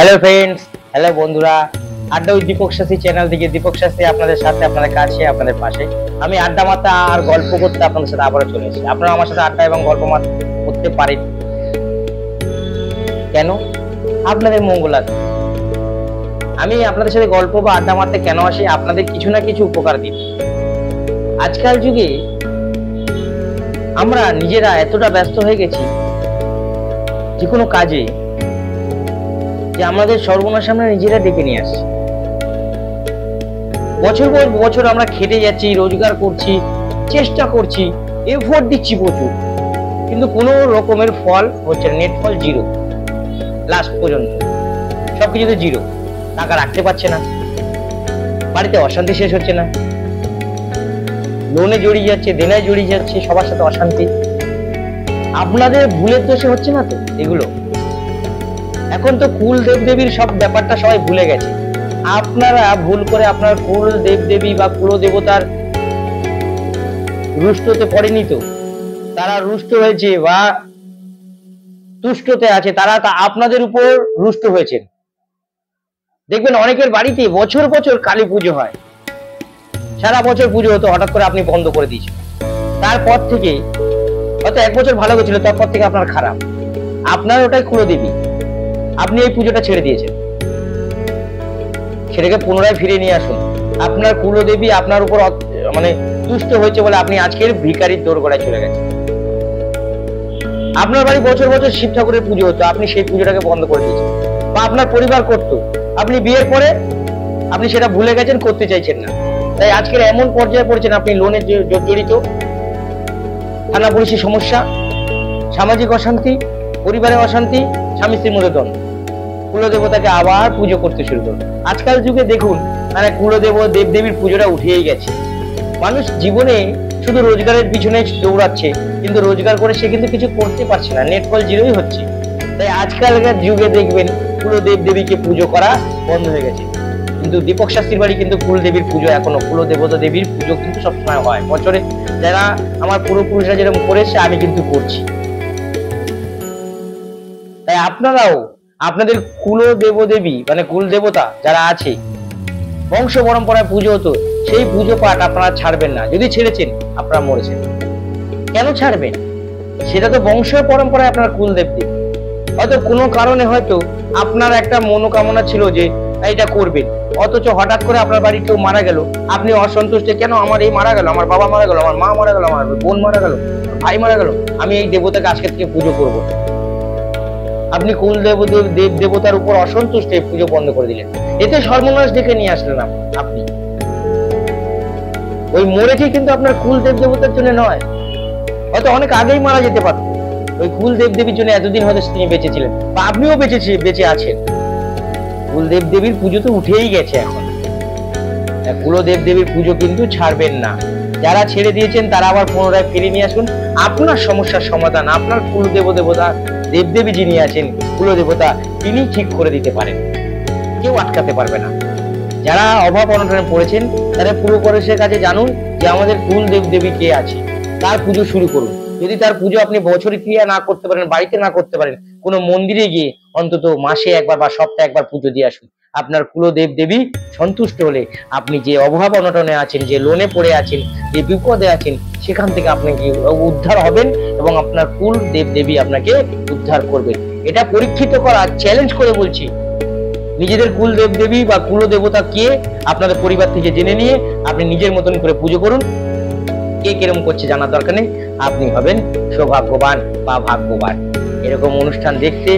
Hello friends, hello বন্ধুরা, আড্ডা with Dipak Shastri channel থেকে দীপক শাস্ত্রী আপনাদের সাথে, আপনাদের কাছে, আপনাদের পাশে। আমি আড্ডা মারতে আর গল্প করতে আপনাদের সাথে আবারও চলে এসেছি। আপনারা আমার সাথে আড্ডা এবং গল্প করতে পারেন কেন? আপনাদের মঙ্গলার্থে। আমি আপনাদের সাথে গল্প বা আড্ডা মারতে কেন আসি? আপনাদের কিছু না কিছু উপকার দিই। আজকাল যুগে আমরা নিজেরা এতটা ব্যস্ত হয়ে গেছি যে কোনো কাজে, যে আমাদের সর্বনাশ আমরা নিজেরা ডেকে নিয়ে আসছি। বছর পর বছর আমরা খেটে যাচ্ছি, রোজগার করছি, চেষ্টা করছি, এফোর্ট দিচ্ছি প্রচুর, কিন্তু কোনো রকমের ফল হচ্ছে না। নেট ফল জিরো, লাস্ট পর্যন্ত সবকিছুতে জিরো। টাকা রাখতে পারছে না, বাড়িতে অশান্তি শেষ হচ্ছে না, লোনে জড়িয়ে যাচ্ছে, দেনায় জড়িয়ে যাচ্ছে, সবার সাথে অশান্তি। আপনাদের ভুলের দোষে হচ্ছে না তো এগুলো? এখন তো কুল দেব দেবীর সব ব্যাপারটা সবাই ভুলে গেছে। আপনারা ভুল করে আপনার কুল দেব দেবী বা কুল দেবতার রুষ্টতে পড়েনি তো। তারা রুষ্ট হয়েছে বা তুষ্টতে আছে, তারা আপনাদের উপর রুষ্ট হয়েছেন। দেখবেন অনেকের বাড়িতে বছর বছর কালী পুজো হয়, সারা বছর পুজো হতো, হঠাৎ করে আপনি বন্ধ করে দিয়েছেন। তারপর থেকে হয়তো এক বছর ভালো গেছিল, তারপর থেকে আপনার খারাপ। আপনার ওটাই কুলদেবী, আপনি এই পুজোটা ছেড়ে দিয়েছেন। সেটাকে পুনরায় ফিরে নিয়ে আসুন। আপনার কুলদেবী আপনার উপর মানে তুষ্ট হয়েছে বলে আপনি আজকের ভিখারির দোরগোড়ায় চলে গেছেন। আপনার বাড়ি বছর বছর শিব ঠাকুরের পুজো হতো, আপনি সেই পুজোটাকে বন্ধ করে দিয়েছেন। বা আপনার পরিবার করতো, আপনি বিয়ের পরে আপনি সেটা ভুলে গেছেন, করতে চাইছেন না। তাই আজকের এমন পর্যায়ে পড়েছেন, আপনি লোনে জড়িত, থানা পুলিশের সমস্যা, সামাজিক অশান্তি, পরিবারের অশান্তি, স্বামী স্ত্রীর মধ্যে দ্বন্দ্ব। কুলদেবতাকে আবার পুজো করতে শুরু করুন। আজকাল যুগে দেখুন, মানে কুলদেব দেবদেবীর পুজোটা উঠেই গেছে। মানুষ জীবনে শুধু রোজগারের পিছনে দৌড়াচ্ছে, কিন্তু রোজগার করে সে কিন্তু কিছু করতে পারছে না, নেট ফল জিরোই হচ্ছে। তাই আজকালকার যুগে দেখবেন কুলদেব দেবীকে পুজো করা বন্ধ হয়ে গেছে। কিন্তু দীপক শাস্ত্রীর বাড়ি কিন্তু কুলদেবীর পুজো এখনো, কুলদেবতা দেবীর পুজো কিন্তু সবসময় হয়। বছরে যারা আমার পূর্বপুরুষরা যেরকম করেছে, আমি কিন্তু করছি। তাই আপনারাও আপনাদের কুল দেবদেবী মানে কুল দেবতা যারা আছে, বংশ পরম্পরায় পুজো হতো, সেই পুজো পাঠ আপনারা ছাড়বেন না। যদি ছেড়েছেন, আপনারা মরেছেন। কেন ছাড়বেন? সেটা তো বংশ পরম্পরায় আপনার কুল দেবদেবী। হয়তো কোনো কারণে হয়তো আপনার একটা মনোকামনা ছিল যে এটা করবেন, অথচ হঠাৎ করে আপনার বাড়ি কেউ মারা গেল, আপনি অসন্তুষ্ট, কেন আমার এই মারা গেল, আমার বাবা মারা গেল, আমার মা মারা গেল, আমার বোন মারা গেল, ভাই মারা গেল, আমি এই দেবতাকে আজকে থেকে পুজো করব। আপনি কুল দেব দেবতার উপর অসন্তুষ্ট, পুজো বন্ধ করে দিলেন। এতে সর্বনাশ ডেকে নিয়ে আসলেন আপনি। ওই মরেছে কিন্তু আপনার কুল দেব দেবতার জন্য নয়, হয়তো অনেক আগেই মারা যেতে পারত। ওই কুল দেব দেবীর জন্য এতদিন হয়তো তিনি বেঁচে ছিলেন, বা আপনিও বেঁচে আছেন। কুল দেব দেবীর পুজো তো উঠেই গেছে এখন। কুল দেব দেবীর পুজো কিন্তু ছাড়বেন না। যারা ছেড়ে দিয়েছেন তারা আবার পুনরায় ফিরে নিয়ে আসুন। আপনার সমস্যার সমাধান আপনার কুল দেবতা দেবদেবী যিনি আছেন, কুলদেবতা, তিনি ঠিক করে দিতে পারেন, কেউ আটকাতে পারবে না। যারা অভাব অনটনে পড়েছেন, তারা পূর্বপুরুষের কাছে জানুন যে আমাদের কুল দেবদেবী কে আছে, তার পুজো শুরু করুন। যদি তার পুজো আপনি বছরে ক্রিয়া না করতে পারেন, বাড়িতে না করতে পারেন, কোনো মন্দিরে গিয়ে অন্তত মাসে একবার বা সপ্তাহে একবার পুজো দিয়ে আসুন। আপনার কুলদেব দেবী সন্তুষ্ট হলে আপনি যে অভাব অনটনে আছেন, যে লোনে পড়ে আছেন, যে বিপদে আছেন, সেখান থেকে আপনি উদ্ধার হবেন এবং আপনার কুল দেব দেবী আপনাকে উদ্ধার করবেন। এটা পরীক্ষিত করা চ্যালেঞ্জ করে বলছি। নিজেদের কুল দেব দেবী বা কুল দেবতা কে আপনাদের পরিবার থেকে জেনে নিয়ে আপনি নিজের মতন করে পুজো করুন। কে কিরকম করছে জানার দরকার নেই, আপনি হবেন সৌভাগ্যবান বা ভাগ্যবান। এরকম অনুষ্ঠান দেখতে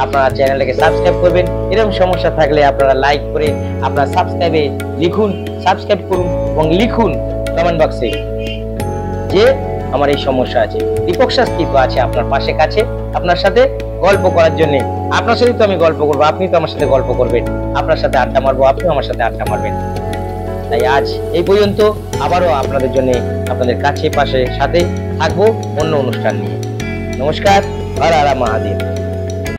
আপনারা চ্যানেলটাকে সাবস্ক্রাইব করবেন। এরকম সমস্যা থাকলে আপনারা লাইক করে আপনারা সাবস্ক্রাইব করুন এবং লিখুন কমেন্ট বক্সে যে আমার এই সমস্যা আছে। দীপক শাস্ত্রী তো আছে আপনার পাশে, কাছে, আপনার সাথে গল্প করার জন্য। আপনার সাথে তো আমি গল্প করবো, আপনি তো আমার সাথে গল্প করবেন। আপনার সাথে আড্ডা মারবো, আপনিও আমার সাথে আড্ডা মারবেন। তাই আজ এই পর্যন্ত। আবারও আপনাদের জন্য আপনাদের কাছে পাশে সাথে থাকবো অন্য অনুষ্ঠান নিয়ে। নমস্কার, হর হর মহাদেব।